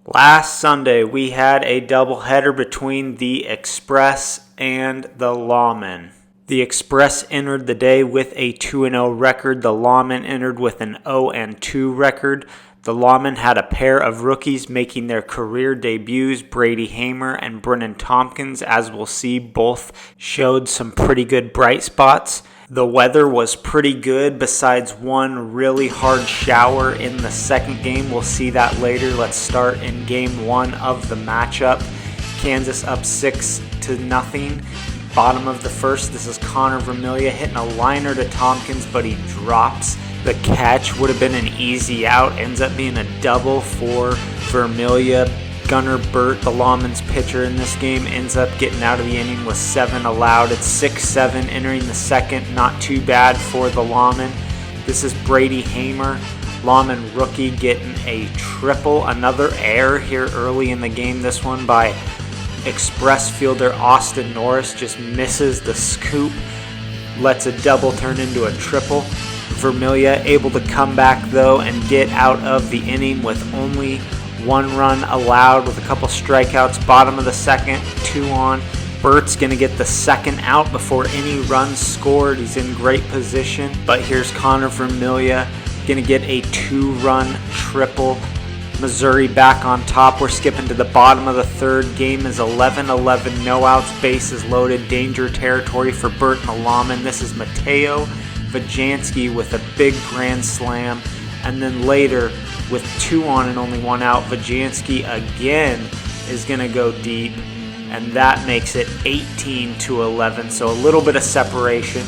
Last Sunday, we had a doubleheader between the Express and the Lawmen. The Express entered the day with a 2-0 record. The Lawmen entered with an 0-2 record. The Lawmen had a pair of rookies making their career debuts, Brady Hamer and Brennan Tompkins. As we'll see, both showed some pretty good bright spots. The weather was pretty good besides one really hard shower in the second game. We'll see that later. Let's start in game one of the matchup. Kansas up 6-0. Bottom of the first, this is Connor Vermillion hitting a liner to Tompkins, but he drops the catch. Would have been an easy out. Ends up being a double for Vermillion. Gunnar Burt, the Lawmen's pitcher in this game, ends up getting out of the inning with 7 allowed. It's 6-7 entering the second. Not too bad for the Lawmen. This is Brady Hamer, Lawmen rookie, getting a triple. Another error here early in the game. This one by Express fielder Austin Norris, just misses the scoop. Lets a double turn into a triple. Vermillion able to come back though and get out of the inning with only 1 run allowed with a couple strikeouts. Bottom of the second, 2 on. Burt's going to get the second out before any runs scored. He's in great position. But here's Connor Vermillion going to get a 2-run triple. Missouri back on top. We're skipping to the bottom of the third. Game is 11-11. No outs. Bases loaded. Danger territory for Burt and the Lawmen. This is Mateo Vajansky with a big grand slam. And then later, with 2 on and only 1 out, Vajansky again is going to go deep, and that makes it 18-11, so a little bit of separation.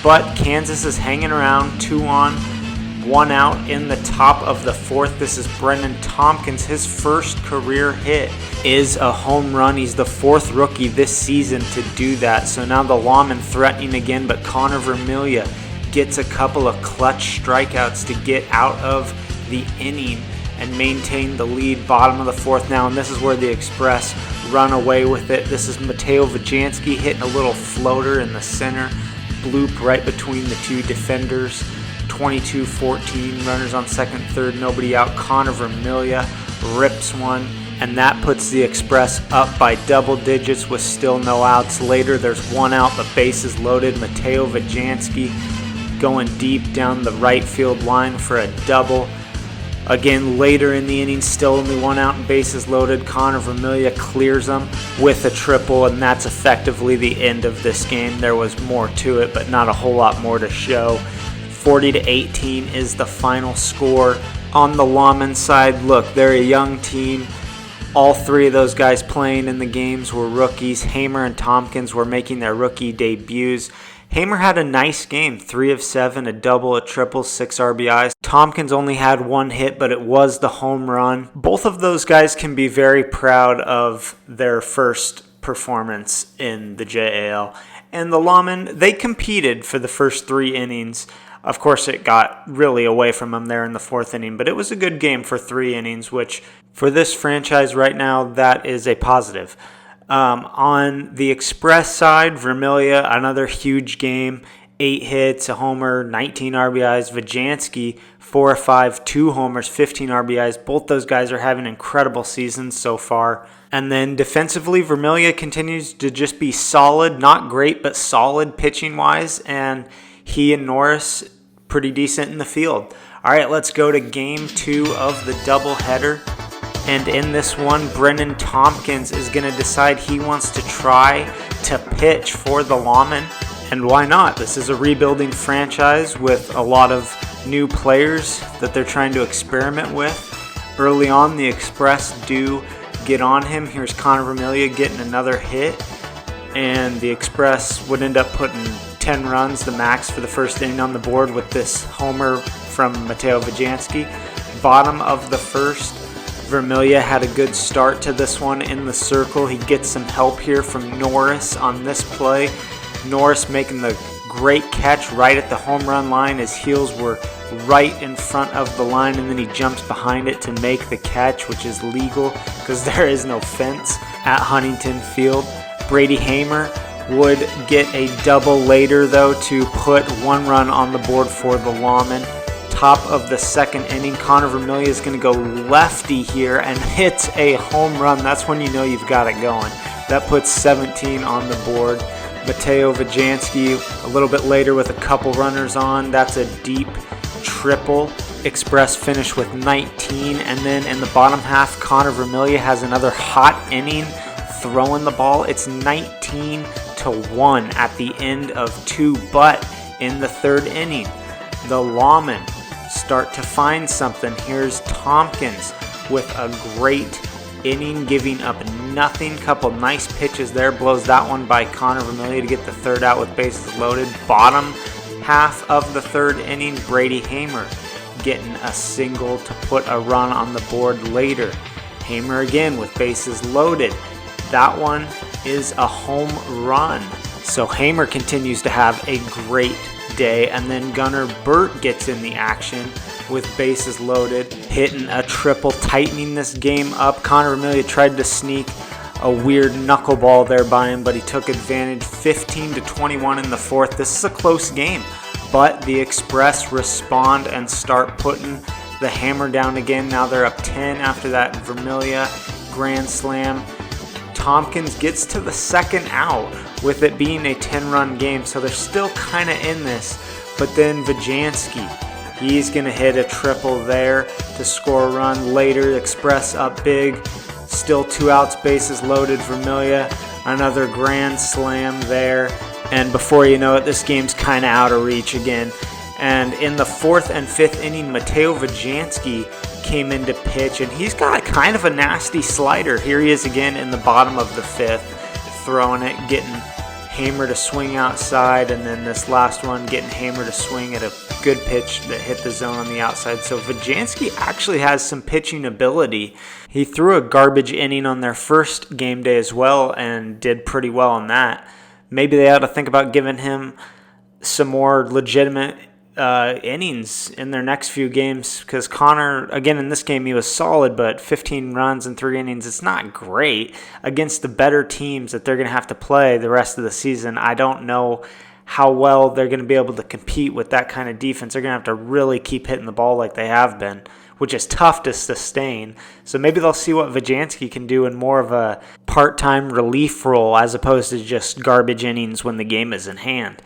But Kansas is hanging around, 2 on, 1 out in the top of the fourth. This is Brennan Tompkins. His first career hit is a home run. He's the 4th rookie this season to do that. So now the Lawmen threatening again, but Connor Vermillion gets a couple of clutch strikeouts to get out of the inning and maintain the lead. Bottom of the fourth now, and this is where the Express run away with it. This is Mateo Vajansky hitting a little floater in the center, bloop right between the 2 defenders. 22-14, runners on second, third, nobody out. Connor Vermillion rips one, and that puts the Express up by double digits with still no outs. Later there's 1 out, but bases loaded. Mateo Vajansky going deep down the right field line for a double. Again, later in the inning, still only 1 out and bases loaded. Connor Vermillion clears them with a triple, and that's effectively the end of this game. There was more to it, but not a whole lot more to show. 40-18 is the final score. On the Lawmen side, look, they're a young team. All 3 of those guys playing in the games were rookies. Hamer and Tompkins were making their rookie debuts. Hamer had a nice game, 3 of 7, a double, a triple, 6 RBIs. Tompkins only had 1 hit, but it was the home run. Both of those guys can be very proud of their first performance in the JAL. And the Lawmen, they competed for the first 3 innings. Of course, it got really away from them there in the 4th inning, but it was a good game for 3 innings, which for this franchise right now, that is a positive. On the Express side, Vermillion, another huge game, 8 hits, a homer, 19 RBIs. Vajansky, 4 of 5, 2 homers, 15 RBIs. Both those guys are having incredible seasons so far. And then defensively, Vermillion continues to just be solid, not great, but solid pitching-wise. And he and Norris, pretty decent in the field. All right, let's go to game 2 of the doubleheader. And in this one, Brennan Tompkins is going to decide he wants to try to pitch for the Lawmen. And why not? This is a rebuilding franchise with a lot of new players that they're trying to experiment with. Early on, the Express do get on him. Here's Connor Vermillion getting another hit. And the Express would end up putting 10 runs, the max for the first inning, on the board with this homer from Mateo Vajansky. Bottom of the first, Vermillion had a good start to this one in the circle. He gets some help here from Norris on this play. Norris making the great catch right at the home run line. His heels were right in front of the line, and then he jumps behind it to make the catch, which is legal because there is no fence at Huntington Field. Brady Hamer would get a double later, though, to put 1 run on the board for the Lawmen. top of the second inning. Connor Vermillion is going to go lefty here and hits a home run. That's when you know you've got it going. That puts 17 on the board. Mateo Vajansky a little bit later with a couple runners on. That's a deep triple. Express finished with 19, and then in the bottom half, Connor Vermillion has another hot inning throwing the ball. It's 19-1 at the end of 2, but in the third inning, the Lawmen start to find something. Here's Tompkins with a great inning, giving up nothing. Couple nice pitches there. Blows that one by Connor Vermillion to get the third out with bases loaded. Bottom half of the third inning, Brady Hamer getting a single to put a run on the board later. Hamer again with bases loaded. That one is a home run. So Hamer continues to have a great day, and then Gunnar Burt gets in the action with bases loaded, hitting a triple, tightening this game up. Connor Vermillion tried to sneak a weird knuckleball there by him, but he took advantage. 15-21 in the fourth. This is a close game, but the Express respond and start putting the hammer down again. Now they're up 10 after that Vermillion grand slam. Tompkins gets to the second out with it being a 10-run game, so they're still kind of in this. But then Vajansky, he's going to hit a triple there to score a run later. Express up big, still 2 outs, bases loaded. Vermillion, another grand slam there. And before you know it, this game's kind of out of reach again. And in the fourth and fifth inning, Mateo Vajansky came in to pitch, and he's got a kind of a nasty slider. Here he is again in the bottom of the fifth, throwing it, getting Hamer to swing outside, and then this last one getting Hamer to swing at a good pitch that hit the zone on the outside. So Vajansky actually has some pitching ability. He threw a garbage inning on their first game day as well and did pretty well on that. Maybe they ought to think about giving him some more legitimate innings in their next few games, because Connor, again, in this game he was solid, but 15 runs in 3 innings, it's not great against the better teams that they're going to have to play the rest of the season. I don't know how well they're going to be able to compete with that kind of defense. They're going to have to really keep hitting the ball like they have been, which is tough to sustain. So maybe they'll see what Vajansky can do in more of a part-time relief role as opposed to just garbage innings when the game is in hand.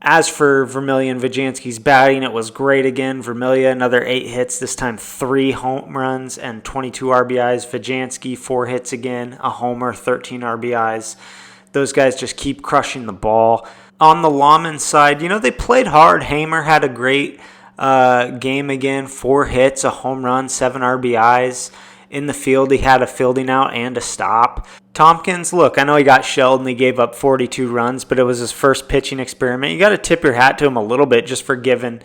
As for Vermillion, Vajansky's batting, it was great again. Vermillion, another 8 hits, this time 3 home runs and 22 RBIs. Vajansky, 4 hits again, a homer, 13 RBIs. Those guys just keep crushing the ball. On the Lawmen side, they played hard. Hamer had a great game again, 4 hits, a home run, 7 RBIs. In the field, he had a fielding out and a stop. Tompkins, look, I know he got shelled and he gave up 42 runs, but it was his first pitching experiment. You got to tip your hat to him a little bit just for giving,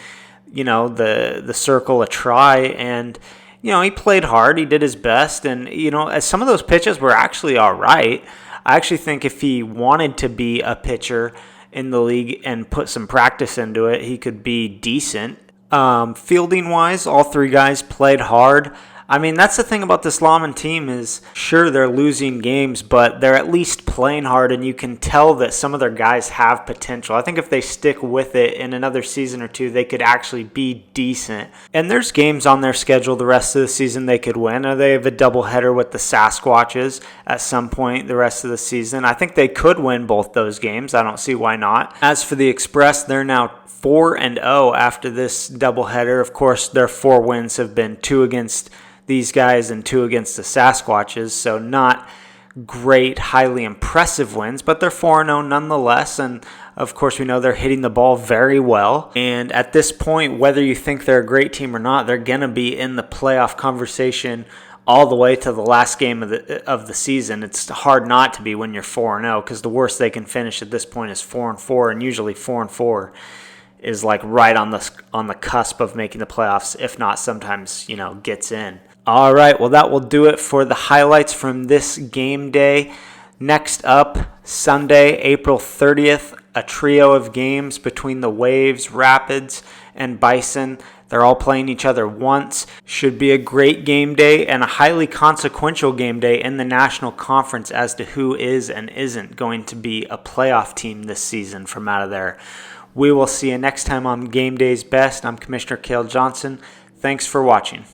the circle a try. And, he played hard. He did his best. And, as some of those pitches were actually all right. I actually think if he wanted to be a pitcher in the league and put some practice into it, he could be decent. Fielding-wise, all 3 guys played hard. I mean, that's the thing about this Lawmen team is, sure, they're losing games, but they're at least playing hard, and you can tell that some of their guys have potential. I think if they stick with it in another season or 2, they could actually be decent. And there's games on their schedule the rest of the season they could win. Or they have a doubleheader with the Sasquatches at some point the rest of the season. I think they could win both those games. I don't see why not. As for the Express, they're now 4-0 after this doubleheader. Of course, their 4 wins have been 2 against these guys and 2 against the Sasquatches, so not great, highly impressive wins, but they're 4-0 nonetheless, and of course we know they're hitting the ball very well, and at this point, whether you think they're a great team or not, they're going to be in the playoff conversation all the way to the last game of the season. It's hard not to be when you're 4-0, because the worst they can finish at this point is 4-4, and usually 4-4 is like right on the cusp of making the playoffs, if not sometimes, gets in. All right, well, that will do it for the highlights from this game day. Next up, Sunday, April 30th, a trio of games between the Waves, Rapids, and Bison. They're all playing each other once. Should be a great game day and a highly consequential game day in the National Conference as to who is and isn't going to be a playoff team this season from out of there. We will see you next time on Game Day's Best. I'm Commissioner Cale Johnson. Thanks for watching.